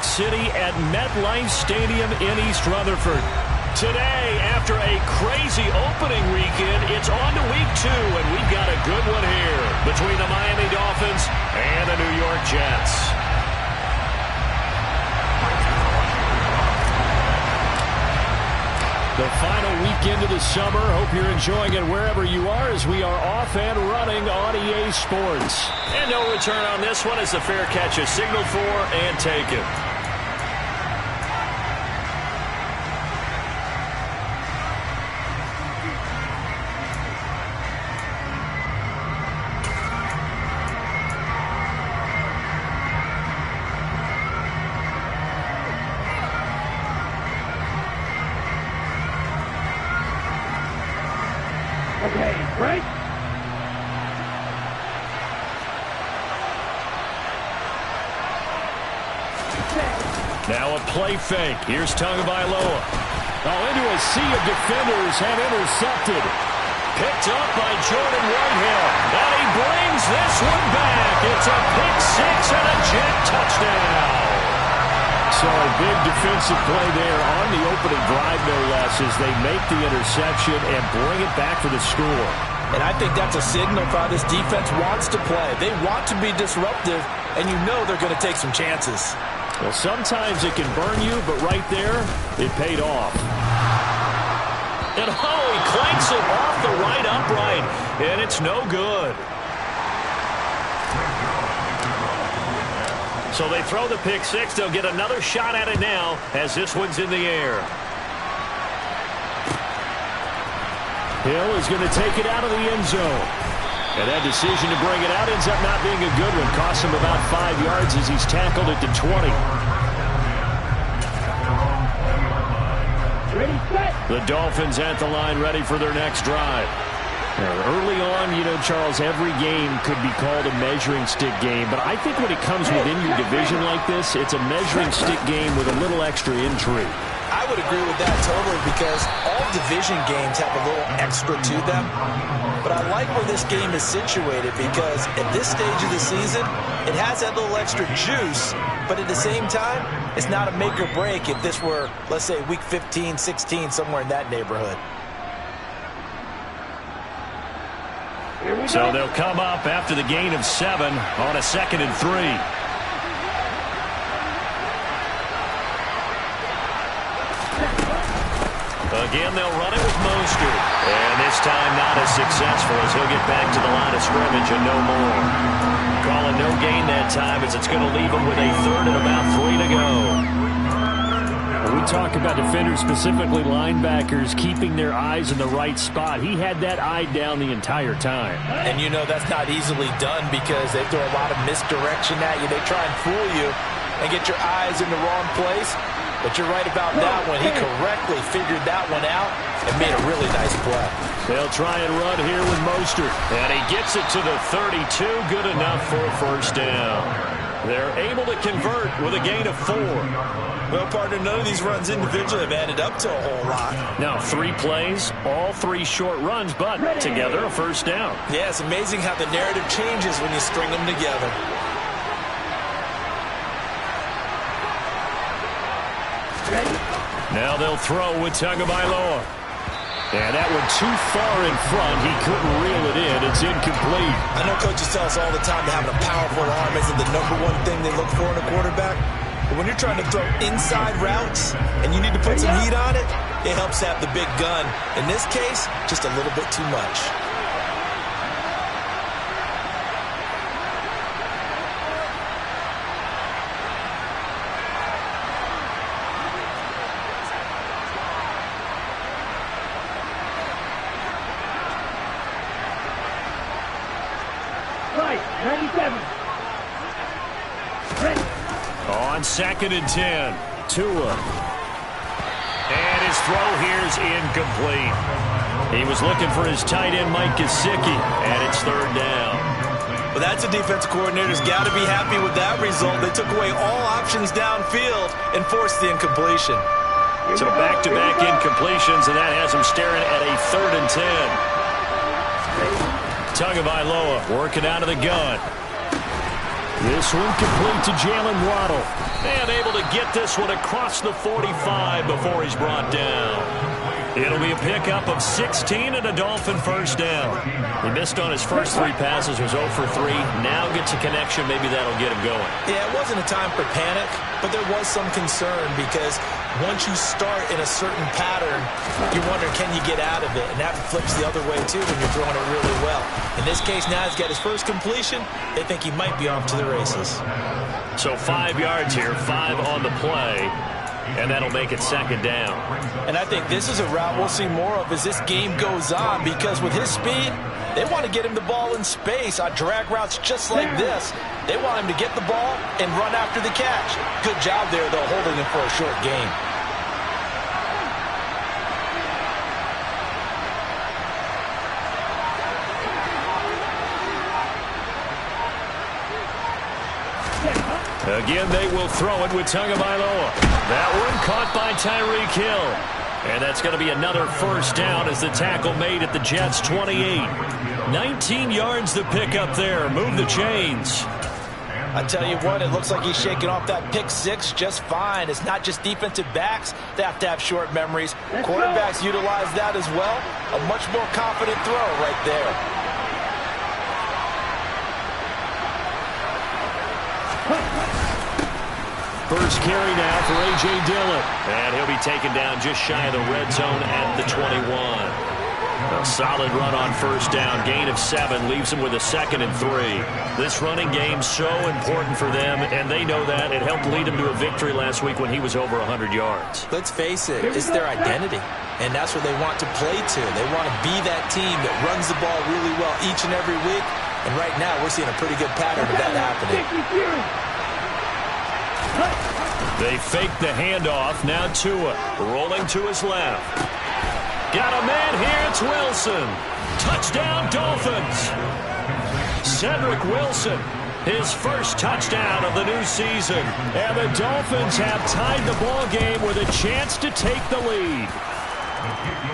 York City at MetLife Stadium in East Rutherford. Today, after a crazy opening weekend, it's on to week 2, and we've got a good one here between the Miami Dolphins and the New York Jets. The final weekend of the summer. Hope you're enjoying it wherever you are as we are off and running on EA Sports. And no return on this one as the fair catch is signaled for and taken. Okay, break. Now a play fake. Here's Tagovailoa. Into a sea of defenders and intercepted. Picked up by Jordan Whitehill. And he brings this one back. It's a pick six and a Jet touchdown. So a big defensive play there on the opening drive, no less, as they make the interception and bring it back for the score. And I think that's a signal for how this defense wants to play. They want to be disruptive, and you know they're going to take some chances. Well, sometimes it can burn you, but right there, it paid off. And he clanks it off the right upright, and it's no good. So they throw the pick six. They'll get another shot at it now as this one's in the air. Hill is going to take it out of the end zone. And that decision to bring it out ends up not being a good one. Costs him about 5 yards as he's tackled at the 20. Ready, set. The Dolphins at the line ready for their next drive. Early on, you know, Charles, every game could be called a measuring stick game. But I think when it comes within your division like this, it's a measuring stick game with a little extra intrigue. I would agree with that totally because all division games have a little extra to them. But I like where this game is situated because at this stage of the season, it has that little extra juice. But at the same time, it's not a make or break if this were, let's say, week 15, 16, somewhere in that neighborhood. So they'll come up after the gain of 7 on a 2nd and 3. Again, they'll run it with Mostert. And this time not as successful as he'll get back to the line of scrimmage and no more. Calling no gain that time as it's going to leave him with a 3rd and about 3 to go. We talk about defenders, specifically linebackers, keeping their eyes in the right spot. He had that eye down the entire time. And you know that's not easily done because they throw a lot of misdirection at you. They try and fool you and get your eyes in the wrong place. But you're right about that one. He correctly figured that one out and made a really nice play. They'll try and run here with Mostert. And he gets it to the 32. Good enough for a first down. They're able to convert with a gain of 4. Well, partner, none of these runs individually have added up to a whole lot. Now, 3 plays, all 3 short runs, but together a first down. Yeah, it's amazing how the narrative changes when you string them together. Now they'll throw with Tagovailoa. And that one too far in front. He couldn't reel it in. It's incomplete. I know coaches tell us all the time that having a powerful arm isn't the #1 thing they look for in a quarterback. But when you're trying to throw inside routes and you need to put some heat on it, it helps have the big gun. In this case, just a little bit too much. Right, 97. Ready. On 2nd and 10, Tua. And his throw here's incomplete. He was looking for his tight end, Mike Gesicki, and it's 3rd down. Well, that's a defense coordinator's got to be happy with that result. They took away all options downfield and forced the incompletion. So back-to-back incompletions, and that has him staring at a 3rd and 10. Tagovailoa working out of the gun. This one complete to Jalen Waddle. And able to get this one across the 45 before he's brought down. It'll be a pickup of 16 and a Dolphin first down. He missed on his first 3 passes, was 0 for 3. Now gets a connection. Maybe that'll get him going. Yeah, it wasn't a time for panic, but there was some concern because once you start in a certain pattern, you wonder, can you get out of it? And that flips the other way, too, when you're throwing it really well. In this case, now he's got his first completion. They think he might be off to the races. So 5 yards here, 5 on the play. And that'll make it second down. And I think this is a route we'll see more of as this game goes on, because with his speed, they want to get him the ball in space on drag routes just like this. They want him to get the ball and run after the catch. Good job there, though, holding him for a short game. Again, they will throw it with Tagovailoa. That one caught by Tyreek Hill. And that's going to be another first down as the tackle made at the Jets' 28. 19 yards to pick up there. Move the chains. I tell you what, it looks like he's shaking off that pick 6 just fine. It's not just defensive backs that have to have short memories. Quarterbacks utilize that as well. A much more confident throw right there. First carry now for A.J. Dillon. And he'll be taken down just shy of the red zone at the 21. A solid run on first down. Gain of 7 leaves him with a 2nd and 3. This running game so important for them, and they know that. It helped lead him to a victory last week when he was over 100 yards. Let's face it, it's their identity. And that's what they want to play to. They want to be that team that runs the ball really well each and every week. And right now, we're seeing a pretty good pattern of that happening. They fake the handoff. Now Tua rolling to his left. Got a man here. It's Wilson. Touchdown, Dolphins. Cedric Wilson, his first touchdown of the new season. And the Dolphins have tied the ball game with a chance to take the lead.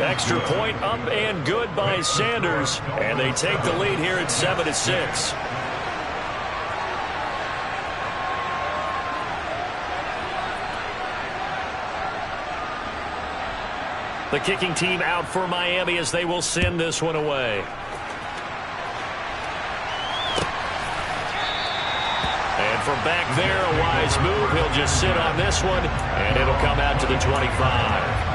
Extra point up and good by Sanders. And they take the lead here at 7-6. The kicking team out for Miami as they will send this one away. And from back there, a wise move. He'll just sit on this one, and it'll come out to the 25.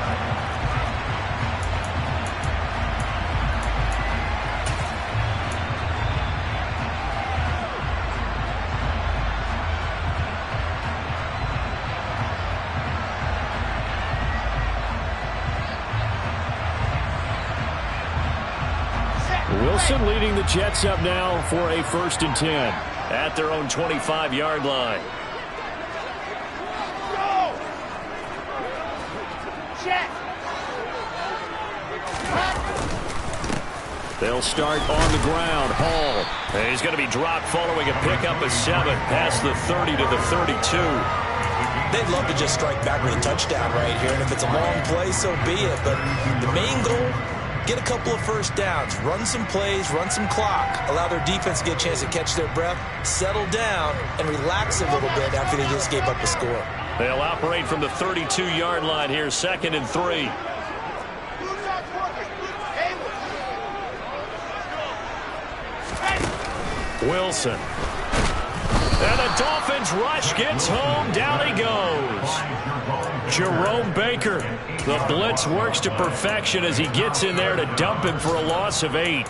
Wilson leading the Jets up now for a 1st and 10 at their own 25-yard line. They'll start on the ground. Hall. And he's going to be dropped following a pickup of 7 past the 30 to the 32. They'd love to just strike back with a touchdown right here. And if it's a long play, so be it. But the main goal, get a couple of first downs, run some plays, run some clock, allow their defense to get a chance to catch their breath, settle down, and relax a little bit after they just gave up a score. They'll operate from the 32-yard line here, 2nd and 3. Wilson. And the Dolphins rush gets home. Down he goes. Jerome Baker. The blitz works to perfection as he gets in there to dump him for a loss of 8.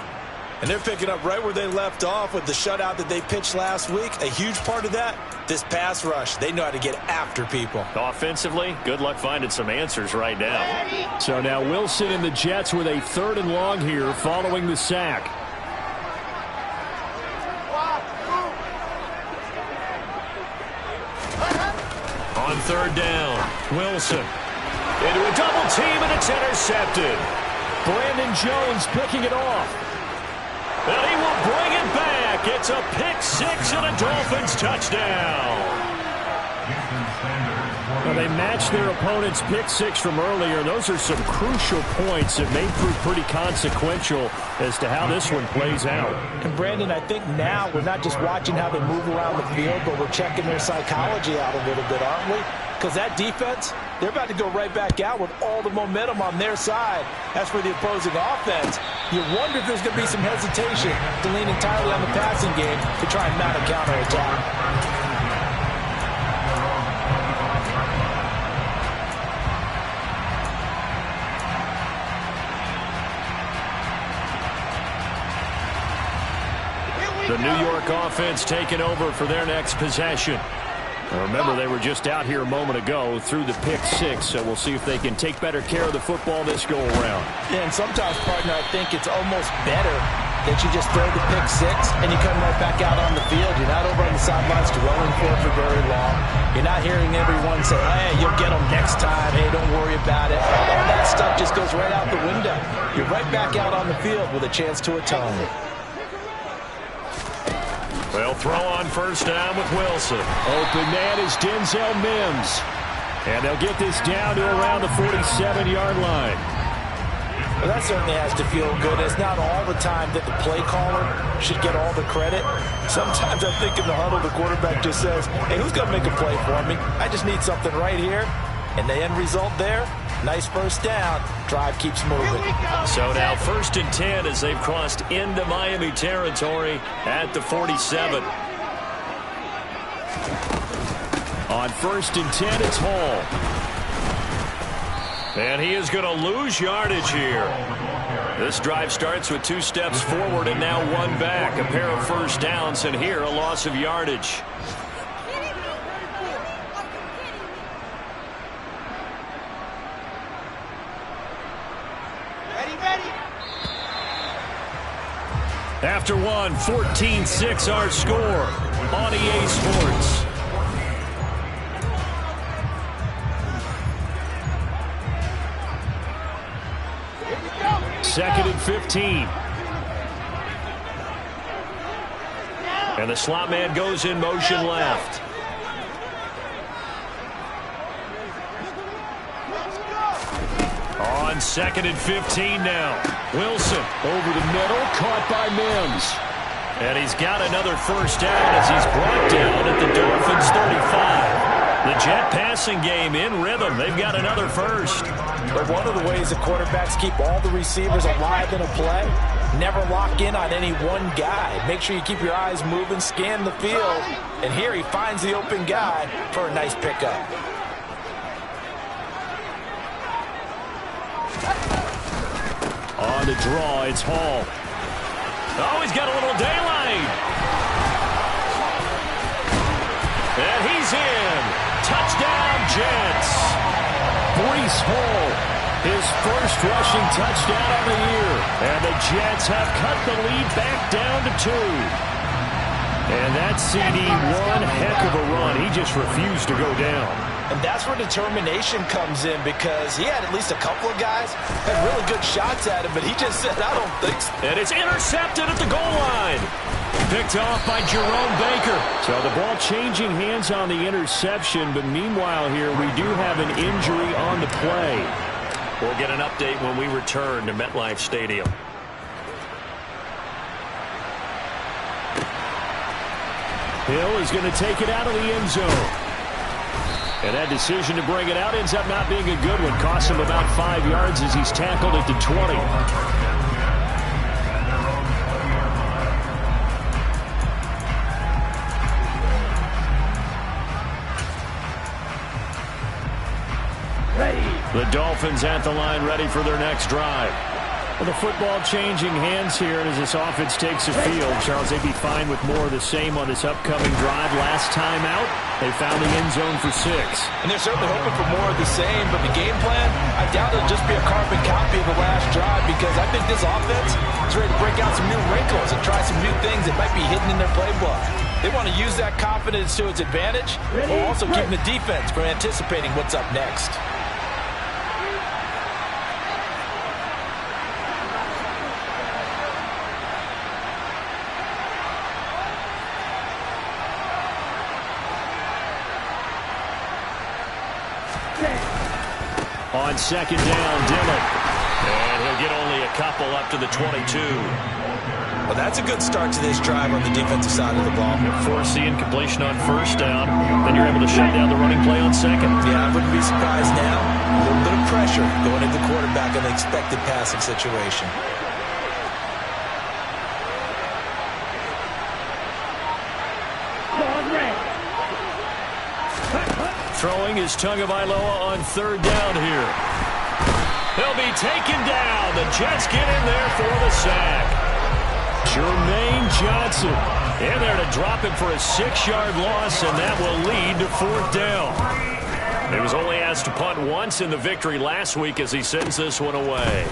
And they're picking up right where they left off with the shutout that they pitched last week. A huge part of that, this pass rush. They know how to get after people. Offensively, good luck finding some answers right now. So now Wilson and the Jets with a 3rd and long here following the sack. On 3rd down, Wilson into a double team, and it's intercepted. Brandon Jones picking it off. And he will bring it back. It's a pick 6 and a Dolphins touchdown. Well, they matched their opponent's pick six from earlier. Those are some crucial points that may prove pretty consequential as to how this one plays out. And Brandon, I think now we're not just watching how they move around the field, but we're checking their psychology out a little bit, aren't we? Because that defense, they're about to go right back out with all the momentum on their side. As for the opposing offense, you wonder if there's going to be some hesitation to lean entirely on the passing game to try and mount a counterattack. The New York offense taking over for their next possession. Remember, they were just out here a moment ago through the pick six, so we'll see if they can take better care of the football this go-around. Yeah, and sometimes, partner, I think it's almost better that you just throw the pick six and you come right back out on the field. You're not over on the sidelines dwelling for it for very long. You're not hearing everyone say, hey, you'll get them next time. Hey, don't worry about it. All that stuff just goes right out the window. You're right back out on the field with a chance to atone. Well, throw on first down with Wilson. Open man is Denzel Mims. And they'll get this down to around the 47-yard line. Well, that certainly has to feel good. It's not all the time that the play caller should get all the credit. Sometimes I think in the huddle, the quarterback just says, hey, who's going to make a play for me? I just need something right here. And the end result there, nice first down. Drive keeps moving. So now 1st and 10 as they've crossed into Miami territory at the 47. On 1st and 10, it's Hall. And he is going to lose yardage here. This drive starts with 2 steps forward and now 1 back. A pair of first downs, and here a loss of yardage. After one, 14-6 our score on EA Sports. Second and 15. And the slot man goes in motion left. On 2nd and 15 now. Wilson over the middle, caught by Mims. And he's got another first down as he's brought down at the Dolphins 35. The Jet passing game in rhythm. They've got another first. But one of the ways the quarterbacks keep all the receivers alive in a play, never lock in on any one guy. Make sure you keep your eyes moving, scan the field. And here he finds the open guy for a nice pickup. On the draw, it's Hall. Oh, he's got a little daylight. And he's in. Touchdown, Jets. Breece Hall, his first rushing touchdown of the year. And the Jets have cut the lead back down to 2. And that CD, one heck of a run. He just refused to go down. And that's where determination comes in, because he had at least a couple of guys had really good shots at him, but he just said, I don't think so. And it's intercepted at the goal line. Picked off by Jerome Baker. So the ball changing hands on the interception, but meanwhile here we do have an injury on the play. We'll get an update when we return to MetLife Stadium. Hill is going to take it out of the end zone. And that decision to bring it out ends up not being a good one. Costs him about 5 yards as he's tackled at the 20. The Dolphins at the line, ready for their next drive. Well, the football changing hands here, and as this offense takes the field, Charles, they'd be fine with more of the same on this upcoming drive. Last time out, they found the end zone for 6. And they're certainly hoping for more of the same, but the game plan, I doubt it'll just be a carbon copy of the last drive, because I think this offense is ready to break out some new wrinkles and try some new things that might be hidden in their playbook. They want to use that confidence to its advantage, while also keeping the defense from anticipating what's up next. On second down, Dillon. And he'll get only a couple up to the 22. Well, that's a good start to this drive on the defensive side of the ball. Force the incompletion on first down. Then you're able to shut down the running play on second. Yeah, I wouldn't be surprised now. A little bit of pressure going into the quarterback in the expected passing situation. Throwing is Tagovailoa on third down here. He'll be taken down. The Jets get in there for the sack. Jermaine Johnson in there to drop him for a 6-yard loss, and that will lead to fourth down. He was only asked to punt once in the victory last week as he sends this one away.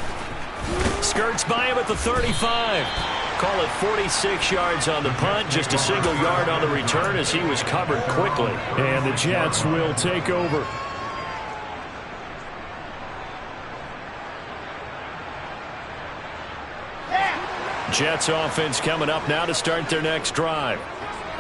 Skirts by him at the 35. Call it 46 yards on the punt, just a single yard on the return as he was covered quickly. And the Jets will take over. Jets offense coming up now to start their next drive.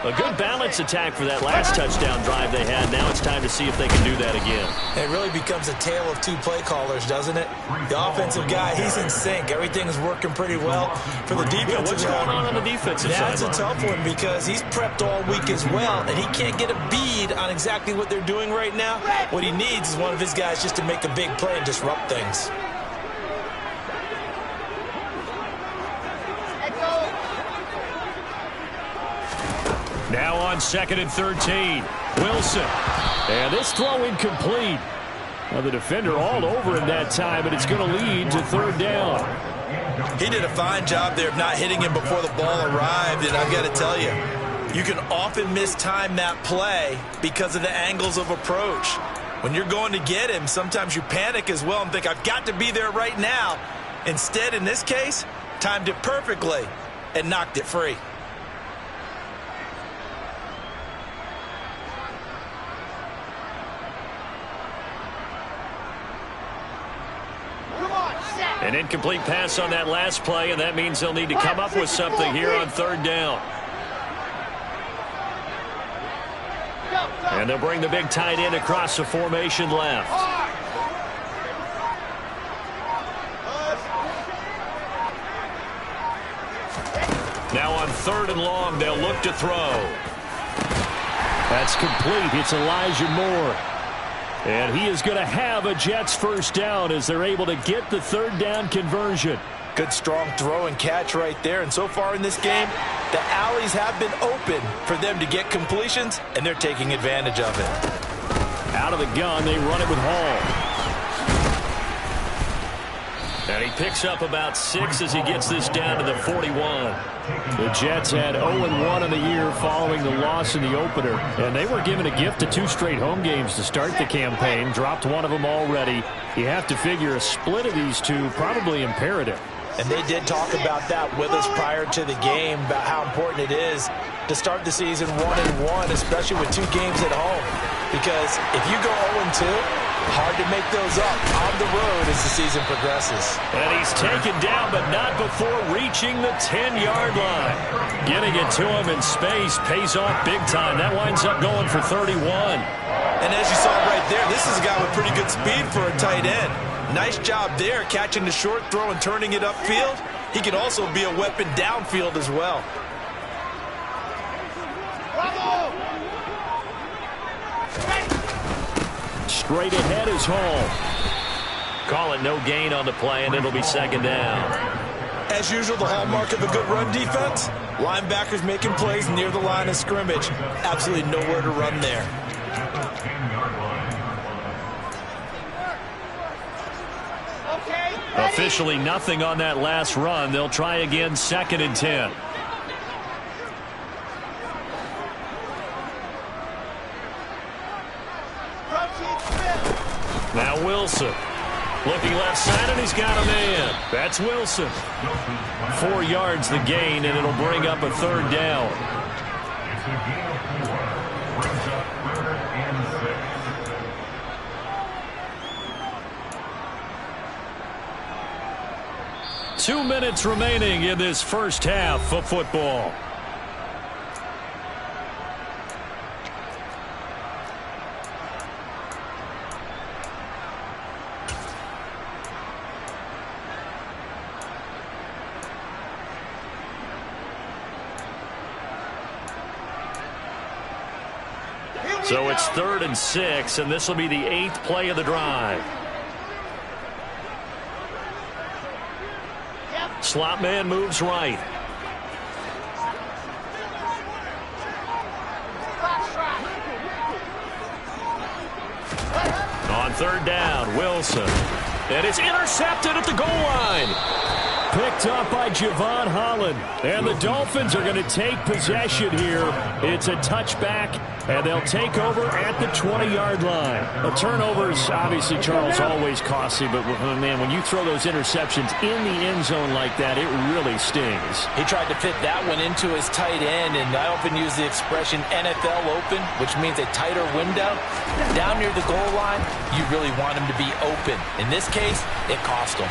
A good balance attack for that last touchdown drive they had. Now it's time to see if they can do that again. It really becomes a tale of two play callers, doesn't it? The offensive guy, he's in sync. Everything's working pretty well. For the defensive what's going on the defensive side? That's a tough one because he's prepped all week as well, and he can't get a bead on exactly what they're doing right now. What he needs is one of his guys just to make a big play and disrupt things. Now on second and 13, Wilson. And this throw incomplete. Now the defender all over him that time, but it's going to lead to third down. He did a fine job there of not hitting him before the ball arrived, and I've got to tell you, you can often mistime that play because of the angles of approach. When you're going to get him, sometimes you panic as well and think, I've got to be there right now. Instead, in this case, timed it perfectly and knocked it free. An incomplete pass on that last play, and that means they'll need to come up with something here on third down. And they'll bring the big tight end across the formation left. Now on third and long, they'll look to throw. That's complete. It's Elijah Moore. And he is going to have a Jets first down as they're able to get the third down conversion. Good strong throw and catch right there. And so far in this game, the alleys have been open for them to get completions, and they're taking advantage of it. Out of the gun, they run it with Hall. And he picks up about 6 as he gets this down to the 41. The Jets had 0-1 in the year following the loss in the opener. And they were given a gift of 2 straight home games to start the campaign. Dropped one of them already. You have to figure a split of these two probably imperative. And they did talk about that with us prior to the game, about how important it is to start the season 1-1, especially with 2 games at home. Because if you go 0-2, hard to make those up on the road as the season progresses. And he's taken down, but not before reaching the 10-yard line. Getting it to him in space pays off big time. That winds up going for 31. And as you saw right there, this is a guy with pretty good speed for a tight end. Nice job there, catching the short throw and turning it upfield. He can also be a weapon downfield as well. Straight ahead is Hall. Call it no gain on the play, and it'll be second down. As usual, the hallmark of a good run defense, linebackers making plays near the line of scrimmage. Absolutely nowhere to run there. Officially nothing on that last run. They'll try again, second and 10. Now Wilson. Looking left side, and he's got a man. That's Wilson. 4 yards the gain, and it'll bring up a third down. Two minutes remaining in this first half of football. So it's 3rd and 6, and this will be the 8th play of the drive. Slot man moves right. On 3rd down, Wilson. And it's intercepted at the goal line. Picked up by Javon Holland. And the Dolphins are going to take possession here. It's a touchback, and they'll take over at the 20-yard line. A turnover's obviously, Charles, always costly, but, man, when you throw those interceptions in the end zone like that, it really stings. He tried to fit that one into his tight end, and I often use the expression NFL open, which means a tighter window. Down near the goal line, you really want him to be open. In this case, it cost him.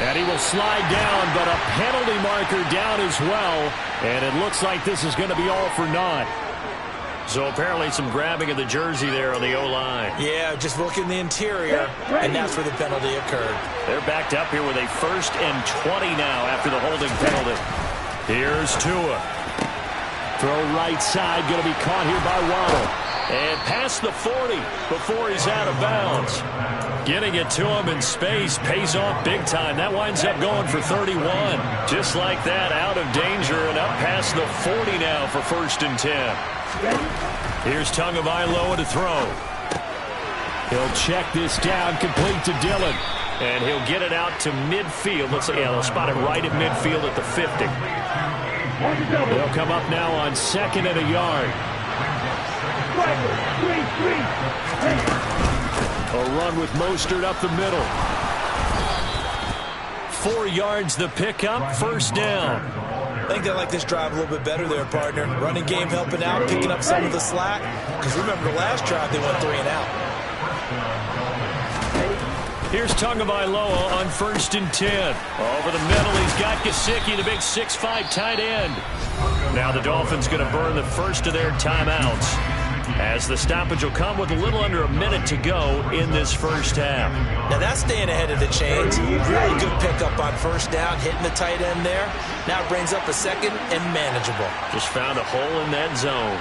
And he will slide down, but a penalty marker down as well. And it looks like this is going to be all for naught. So apparently some grabbing of the jersey there on the O-line. Yeah, just look in the interior, and that's where the penalty occurred. They're backed up here with a 1st and 20 now after the holding penalty. Here's Tua. Throw right side, going to be caught here by Waddle. And past the 40 before he's out of bounds. Getting it to him in space pays off big time. That winds up going for 31. Just like that, out of danger and up past the 40 now for 1st and 10. Here's Tagovailoa to throw. He'll check this down, complete to Dillon. And he'll get it out to midfield. Let's see, yeah, they'll spot it right at midfield at the 50. They'll come up now on 2nd and a yard. A run with Mostert up the middle. 4 yards the pickup, 1st down. I think they like this drive a little bit better there, partner. Running game helping out, picking up some of the slack. Because remember the last drive, they went 3 and out. Here's Tagovailoa on 1st and 10. Over the middle, he's got Gesicki, the big 6'5" tight end. Now the Dolphins going to burn the first of their timeouts, as the stoppage will come with a little under a minute to go in this first half. Now that's staying ahead of the chains. Really good pickup on 1st down, hitting the tight end there. Now it brings up a 2nd and manageable. Just found a hole in that zone.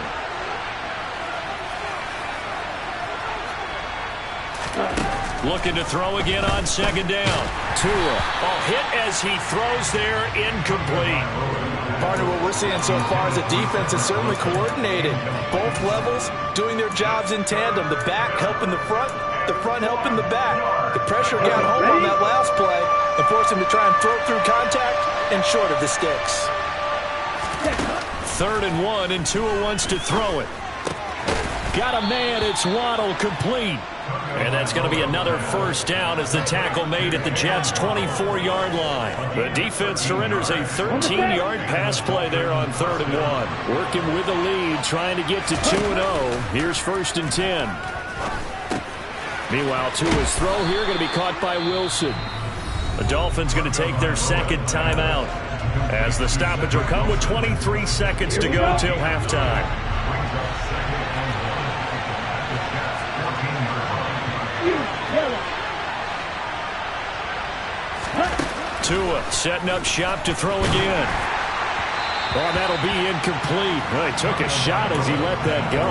Looking to throw again on 2nd down. Tua. Hit as he throws there, incomplete. Partner, what we're seeing so far is the defense is certainly coordinated. Both levels doing their jobs in tandem. The back helping the front helping the back. The pressure got home on that last play and forced him to try and throw through contact and short of the sticks. 3rd and 1, and Tua wants to throw it. Got a man, it's Waddle, complete. And that's going to be another 1st down as the tackle made at the Jets' 24-yard line. The defense surrenders a 13-yard pass play there on 3rd and 1. Working with the lead, trying to get to 2-0. Here's 1st and 10. Meanwhile, Tua's throw here going to be caught by Wilson. The Dolphins going to take their 2nd timeout, as the stoppage will come with 23 seconds to go till halftime. Tua setting up shop to throw again. Oh, that'll be incomplete. Well, he took a shot as he let that go.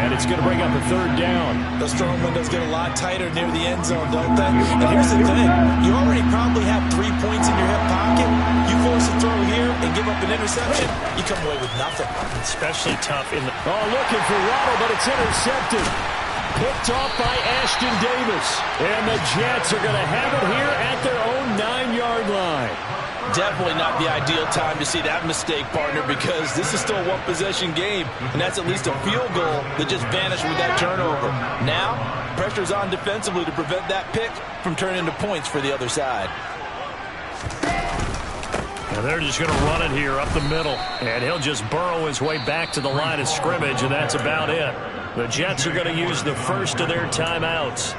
And it's going to bring up a 3rd down. Those throwing windows get a lot tighter near the end zone, don't they? And here's the thing. You already probably have 3 points in your hip pocket. You force a throw here and give up an interception, you come away with nothing. Especially tough in the... Oh, looking for Waddle, but it's intercepted. Picked off by Ashton Davis. And the Jets are going to have it here at their own 9-yard line. Definitely not the ideal time to see that mistake, partner, because this is still a one-possession game, and that's at least a field goal that just vanished with that turnover. Now, pressure's on defensively to prevent that pick from turning into points for the other side. And they're just going to run it here up the middle, and he'll just burrow his way back to the line of scrimmage, and that's about it. The Jets are going to use the first of their timeouts,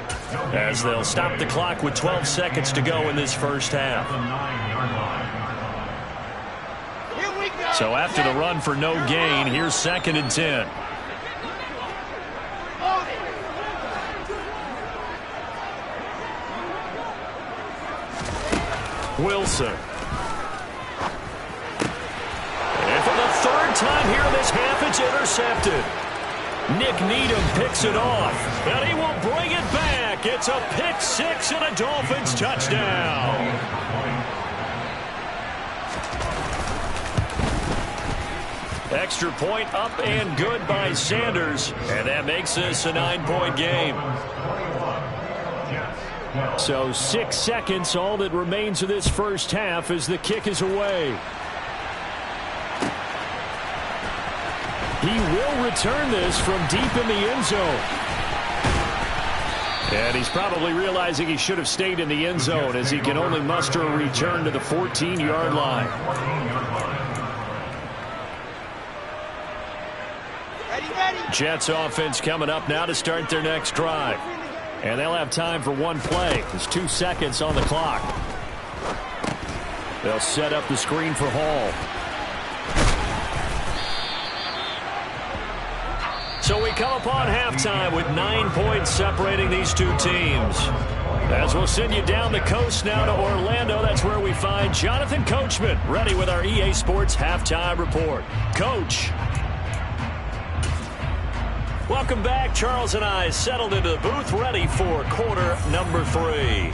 as they'll stop the clock with 12 seconds to go in this first half. So after the run for no gain, here's 2nd and 10. Wilson. And for the 3rd time here in this half, it's intercepted. Nick Needham picks it off, and he will bring it back. It's a pick six and a Dolphins touchdown. Extra point up and good by Sanders, and that makes this a 9-point game. So 6 seconds, all that remains of this first half as the kick is away. He will return this from deep in the end zone. And he's probably realizing he should have stayed in the end zone as he can only muster a return to the 14-yard line. Jets offense coming up now to start their next drive. And they'll have time for one play. There's 2 seconds on the clock. They'll set up the screen for Hall. So we come upon halftime with 9 points separating these two teams. As we'll send you down the coast now to Orlando, that's where we find Jonathan Coachman ready with our EA Sports Halftime Report. Coach. Welcome back. Charles and I settled into the booth ready for quarter number 3.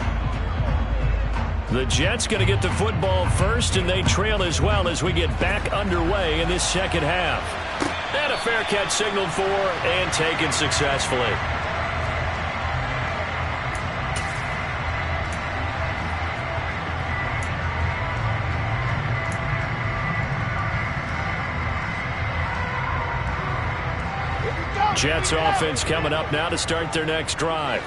The Jets going to get the football first, and they trail as well as we get back underway in this second half. And a fair catch signaled for and taken successfully. Jets offense coming up now to start their next drive.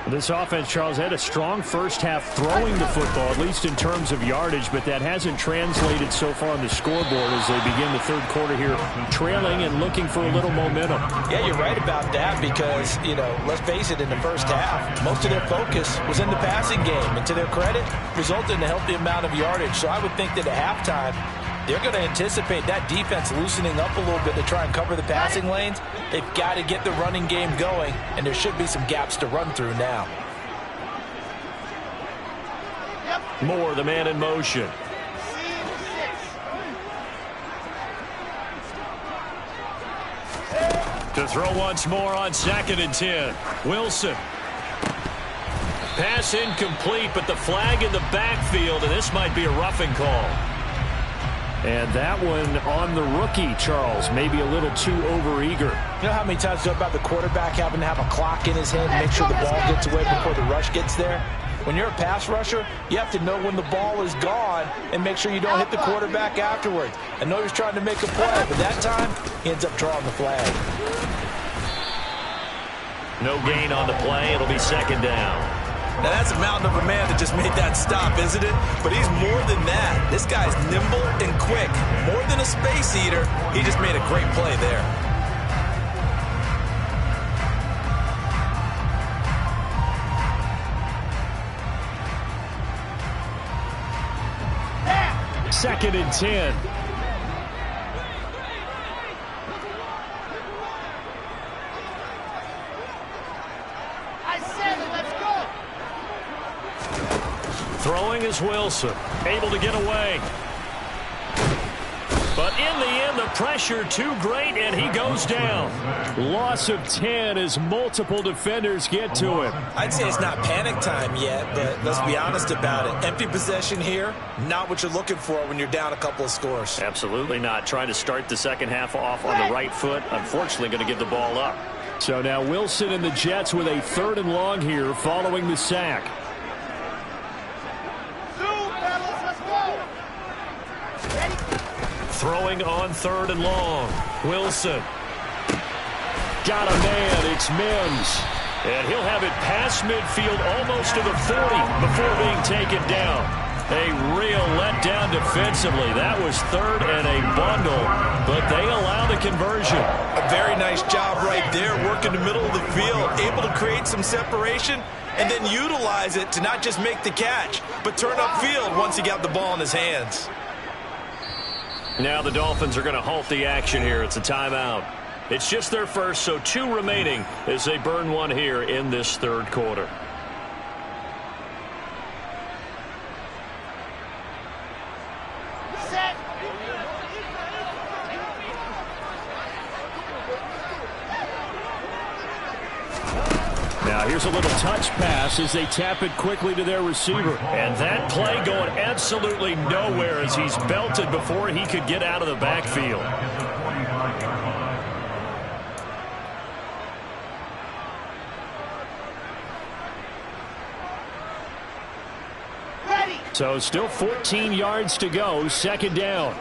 This offense, Charles, had a strong first half throwing the football, at least in terms of yardage, but that hasn't translated so far on the scoreboard as they begin the third quarter here, trailing and looking for a little momentum. Yeah, you're right about that because, let's face it, in the first half, most of their focus was in the passing game, and to their credit, resulted in a healthy amount of yardage. So I would think that at halftime, they're going to anticipate that defense loosening up a little bit to try and cover the passing lanes. They've got to get the running game going, and there should be some gaps to run through now. Moore, the man in motion. To throw once more on 2nd and 10. Wilson. Pass incomplete, but the flag in the backfield, and this might be a roughing call. And that one on the rookie, Charles, maybe a little too overeager. You know how many times you talk about the quarterback having to have a clock in his head and make sure the ball gets away before the rush gets there? When you're a pass rusher, you have to know when the ball is gone and make sure you don't hit the quarterback afterwards. I know he's trying to make a play, but that time he ends up drawing the flag. No gain on the play. It'll be 2nd down. Now, that's a mountain of a man that just made that stop, isn't it? But he's more than that. This guy's nimble and quick. More than a space eater, he just made a great play there. Yeah. 2nd and 10. Throwing is Wilson, able to get away. But in the end, the pressure too great, and he goes down. Loss of 10 as multiple defenders get to him. I'd say it's not panic time yet, but let's be honest about it. Empty possession here, not what you're looking for when you're down a couple of scores. Absolutely not. Trying to start the second half off on the right foot. Unfortunately, going to give the ball up. So now Wilson and the Jets with a 3rd and long here following the sack. Throwing on 3rd and long. Wilson. Got a man. It's Mims. And he'll have it past midfield almost to the 40 before being taken down. A real letdown defensively. That was 3rd and a bundle, but they allow the conversion. A very nice job right there, working the middle of the field, able to create some separation and then utilize it to not just make the catch, but turn upfield once he got the ball in his hands. Now the Dolphins are going to halt the action here. It's a timeout. It's just their first, so 2 remaining as they burn one here in this 3rd quarter. Here's a little touch pass as they tap it quickly to their receiver. And that play going absolutely nowhere as he's belted before he could get out of the backfield. So still 14 yards to go, second down.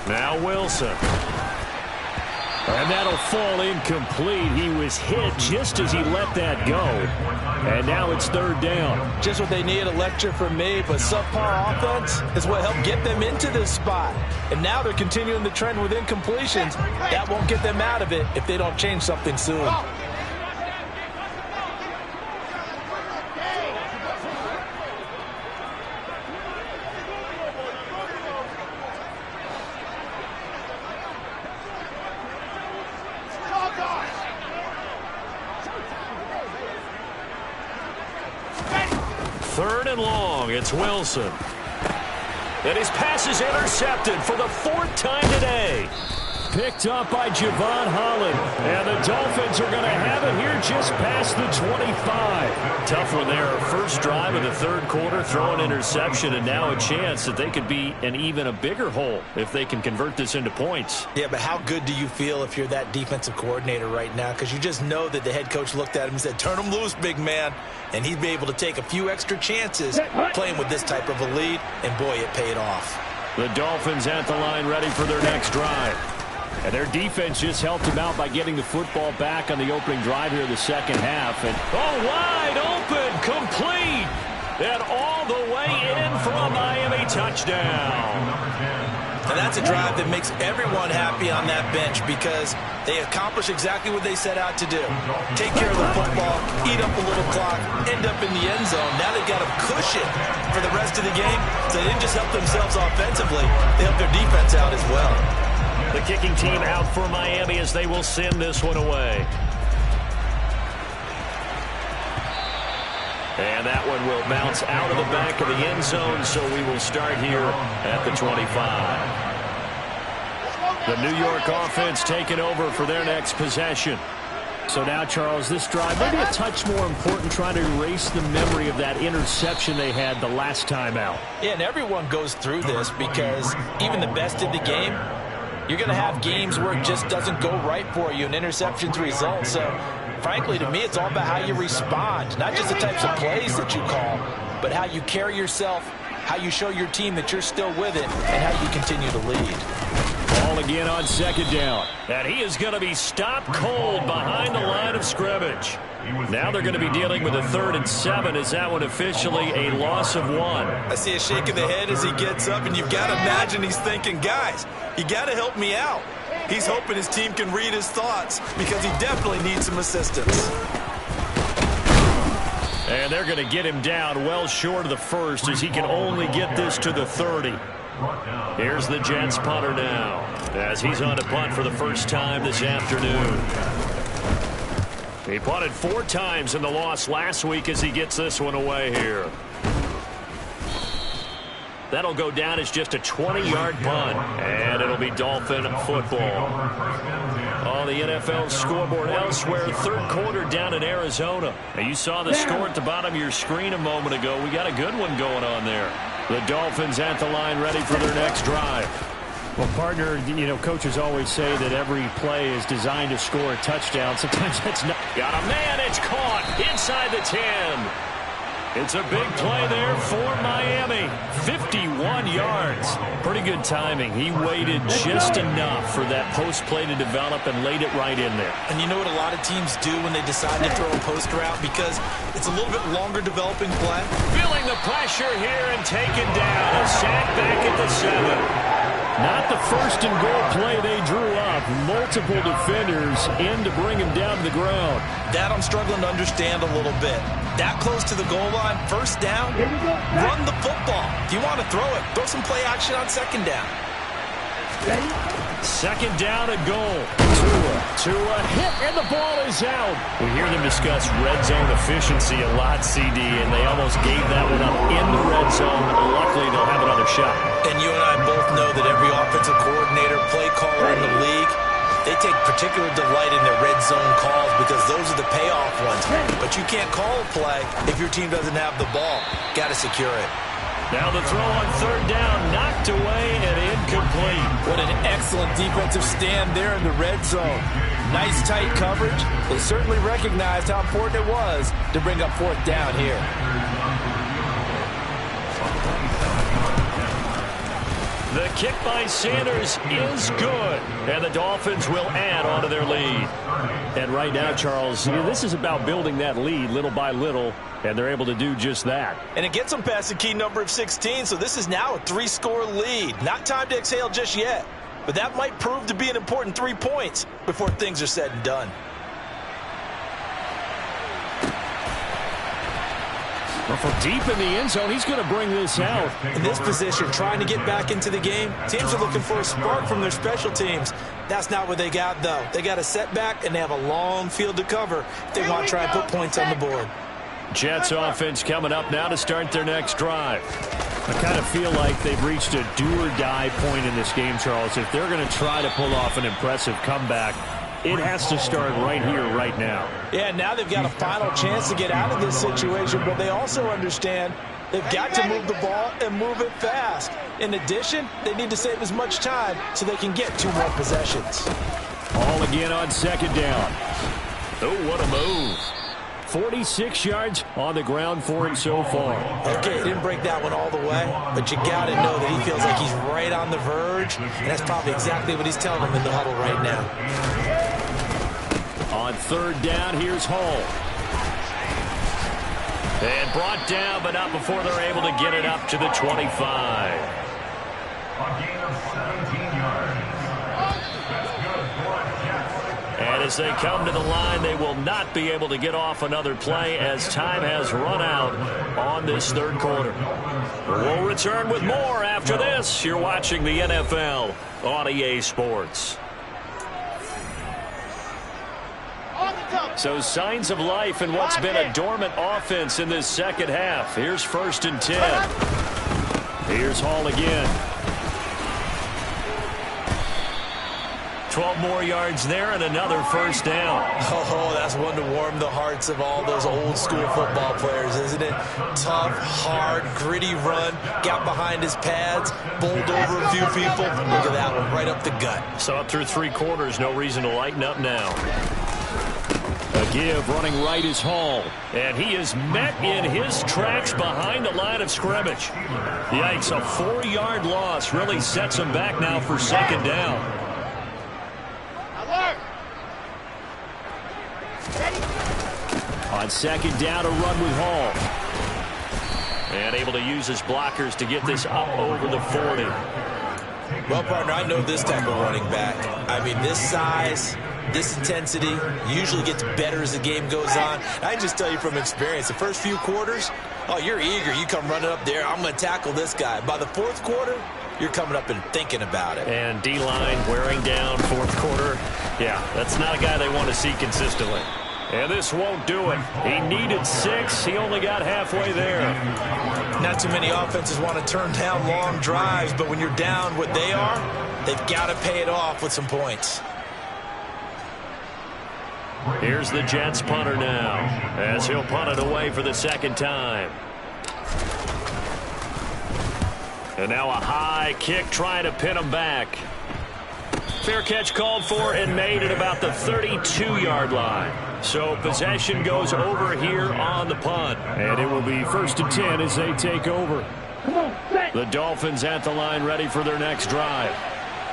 Now Wilson. And that'll fall incomplete. He was hit just as he let that go. And now it's third down. Just what they need, a lecture from me, but subpar offense is what helped get them into this spot. And now they're continuing the trend with incompletions. That won't get them out of it if they don't change something soon. Third and long, it's Wilson. And his pass is intercepted for the fourth time today. Picked up by Javon Holland. And the Dolphins are going to have it here just past the 25. Tough one there. First drive of the third quarter, throw an interception, and now a chance that they could be in even a bigger hole if they can convert this into points. Yeah, but how good do you feel if you're that defensive coordinator right now? Because you just know that the head coach looked at him and said, turn him loose, big man. And he'd be able to take a few extra chances playing with this type of a lead, and boy, it paid off. The Dolphins at the line ready for their next drive. And their defense just helped him out by getting the football back on the opening drive here in the second half. And wide open, complete, and all the way in for a Miami touchdown. And that's a drive that makes everyone happy on that bench because they accomplish exactly what they set out to do. Take care of the football, eat up a little clock, end up in the end zone. Now they've got a cushion for the rest of the game. So they didn't just help themselves offensively, they helped their defense out as well. The kicking team out for Miami as they will send this one away. And that one will bounce out of the back of the end zone, so we will start here at the 25. The New York offense taking over for their next possession. So now, Charles, this drive maybe a touch more important, trying to erase the memory of that interception they had the last time out. Yeah, and everyone goes through this because even the best in the game, you're going to have games where it just doesn't go right for you and interceptions result. So, frankly, to me, it's all about how you respond, not just the types of plays that you call, but how you carry yourself, how you show your team that you're still with it, and how you continue to lead. Ball again on second down. And he is going to be stopped cold behind the line of scrimmage. Now they're going to be dealing with a 3rd and 7. Is that one officially a loss of 1? I see a shake of the head as he gets up, and you've got to imagine he's thinking, guys, you got to help me out. He's hoping his team can read his thoughts because he definitely needs some assistance. And they're going to get him down well short of the 1st as he can only get this to the 30. Here's the Jets punter now as he's on to punt for the first time this afternoon. He punted 4 times in the loss last week as he gets this one away here. That'll go down as just a 20-yard punt, and it'll be Dolphin football. On the NFL scoreboard elsewhere, third quarter down in Arizona. Now, you saw the score at the bottom of your screen a moment ago. We got a good one going on there. The Dolphins at the line ready for their next drive. Well, partner, you know, coaches always say that every play is designed to score a touchdown. Sometimes that's not. Got a man, it's caught inside the 10. It's a big play there for Miami. 51 yards. Pretty good timing. He waited just enough for that post play to develop and laid it right in there. And you know what a lot of teams do when they decide to throw a post route? Because it's a little bit longer developing play. Feeling the pressure here and taken down. A sack back at the 7. Not the first and goal play they drew up. Multiple defenders in to bring him down to the ground. That I'm struggling to understand a little bit. That close to the goal line, first down, run the football. If you want to throw it, throw some play action on second down. Second down and goal. Tua hit, and the ball is out. We hear them discuss red zone efficiency a lot, CD, and they almost gave that one up in the red zone. Luckily, they'll have another shot. And you and I both know that every offensive coordinator, play caller in the league, they take particular delight in their red zone calls because those are the payoff ones. But you can't call a play if your team doesn't have the ball. Got to secure it. Now the throw on third down, knocked away and incomplete. What an excellent defensive stand there in the red zone. Nice tight coverage. They certainly recognized how important it was to bring up fourth down here. The kick by Sanders is good, and the Dolphins will add on to their lead. And right now, Charles, this is about building that lead little by little, and they're able to do just that. And it gets them past the key number of 16, so this is now a 3-score lead. Not time to exhale just yet, but that might prove to be an important 3 points before things are said and done. Well, from deep in the end zone, he's going to bring this out. In this position, trying to get back into the game, teams are looking for a spark from their special teams. That's not what they got, though. They got a setback, and they have a long field to cover if they want to try and put points on the board. Jets offense coming up now to start their next drive. I kind of feel like they've reached a do-or-die point in this game, Charles. If they're going to try to pull off an impressive comeback, it has to start right here, right now. Yeah, now they've got a final chance to get out of this situation, but they also understand they've got to move the ball and move it fast. In addition, they need to save as much time so they can get 2 more possessions. All again on second down. Oh, what a move. 46 yards on the ground for him so far. Okay, didn't break that one all the way, but you got to know that he feels like he's right on the verge, and that's probably exactly what he's telling him in the huddle right now. On third down, here's Hall. And brought down, but not before they're able to get it up to the 25. A gain of 17 yards. And as they come to the line, they will not be able to get off another play as time has run out on this third quarter. We'll return with more after this. You're watching the NFL on EA Sports. So signs of life in what's been a dormant offense in this second half. Here's 1st and 10. Here's Hall again. 12 more yards there and another first down. Oh, that's one to warm the hearts of all those old school football players, isn't it? Tough, hard, gritty run, got behind his pads, bowled over a few people. Look at that one, right up the gut. So up through 3 quarters, no reason to lighten up now. A give running right is Hall, and he is met in his tracks behind the line of scrimmage. Yikes, a 4-yard loss really sets him back now for second down. On second down, a run with Hall. And able to use his blockers to get this up over the 40. Well, partner, I know this type of running back. I mean, this size, this intensity usually gets better as the game goes on. I can just tell you from experience, the first few quarters, oh, you're eager. You come running up there, I'm going to tackle this guy. By the 4th quarter, you're coming up and thinking about it. And D-line wearing down 4th quarter. Yeah, that's not a guy they want to see consistently. And this won't do it. He needed 6. He only got halfway there. Not too many offenses want to turn down long drives, but when you're down what they are, they've got to pay it off with some points. Here's the Jets punter now, as he'll punt it away for the second time. And now a high kick trying to pin him back. Fair catch called for and made at about the 32-yard line. So possession goes over here on the punt. And it will be 1st and 10 as they take over. The Dolphins at the line ready for their next drive.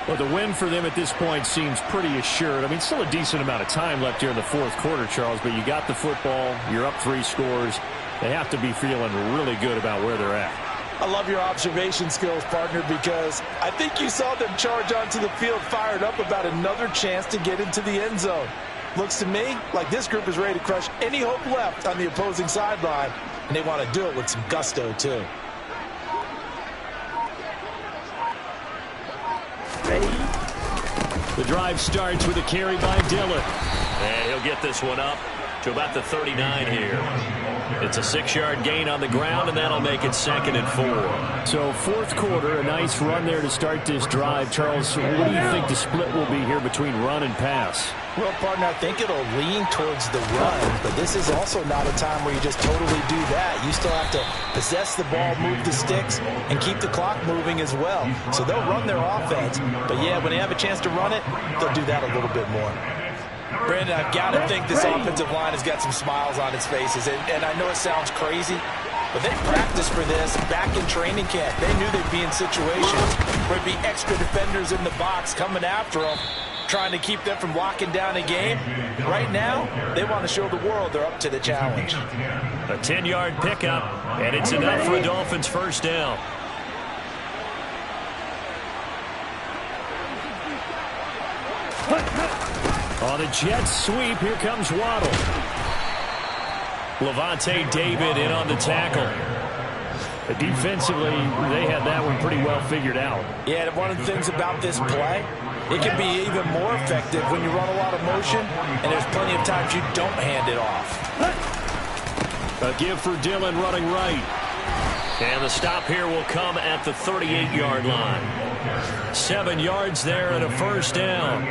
Well, the win for them at this point seems pretty assured. I mean, still a decent amount of time left here in the 4th quarter, Charles, but you got the football. You're up 3 scores. They have to be feeling really good about where they're at. I love your observation skills, partner, because I think you saw them charge onto the field fired up about another chance to get into the end zone. Looks to me like this group is ready to crush any hope left on the opposing sideline, and they want to do it with some gusto, too. The drive starts with a carry by Dillon. And he'll get this one up to about the 39 here. It's a 6-yard gain on the ground, and that'll make it 2nd and 4. So fourth quarter, a nice run there to start this drive. Charles, what do you think the split will be here between run and pass? Well, partner, I think it'll lean towards the run, but this is also not a time where you just totally do that. You still have to possess the ball, move the sticks, and keep the clock moving as well. So they'll run their offense, but yeah, when they have a chance to run it, they'll do that a little bit more. Brandon, I've got to think this offensive line has got some smiles on its faces, and I know it sounds crazy, but they practiced for this back in training camp. They knew they'd be in situations where there'd be extra defenders in the box coming after them, trying to keep them from locking down a game. Right now, they want to show the world they're up to the challenge. A 10-yard pickup, and it's enough for a Dolphins first down. On the Jets sweep, here comes Waddle. Levante David in on the tackle. But defensively, they had that one pretty well figured out. Yeah, and one of the things about this play, it can be even more effective when you run a lot of motion, and there's plenty of times you don't hand it off. A give for Dillon running right. And the stop here will come at the 38-yard line. 7 yards there and a first down.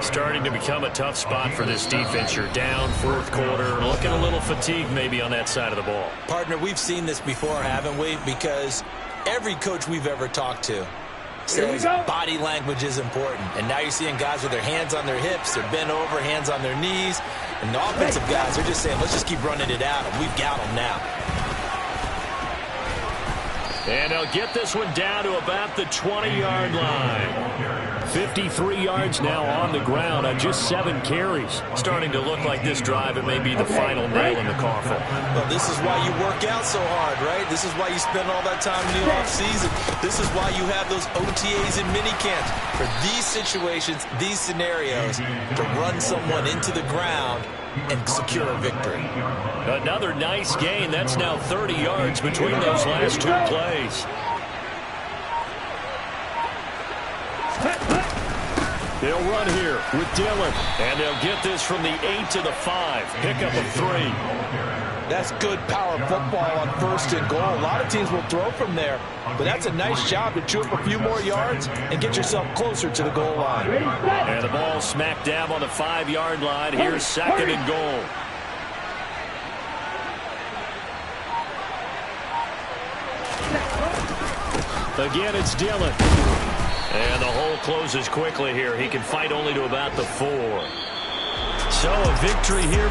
Starting to become a tough spot for this defense. You're down fourth quarter, looking a little fatigued maybe on that side of the ball. Partner, we've seen this before, haven't we? Because every coach we've ever talked to says body language is important. And now you're seeing guys with their hands on their hips, they're bent over, hands on their knees. And the offensive guys are just saying, let's just keep running it out, and we've got them now. And they'll get this one down to about the 20-yard line. 53 yards now on the ground on just 7 carries. Starting to look like this drive, it may be the final nail in the coffin. Well, this is why you work out so hard, right? This is why you spend all that time in the offseason. This is why you have those OTAs and mini camps. For these situations, these scenarios, to run someone into the ground and secure a victory. Another nice gain. That's now 30 yards between those last 2 plays. They'll run here with Dillon. And they'll get this from the 8 to the 5. Pickup of 3. That's good power football on 1st and goal. A lot of teams will throw from there, but that's a nice job to chew up a few more yards and get yourself closer to the goal line. And the ball smack dab on the 5-yard line. Here's 2nd and goal. Again, it's Dillon. And the hole closes quickly here. He can fight only to about the 4. So a victory here.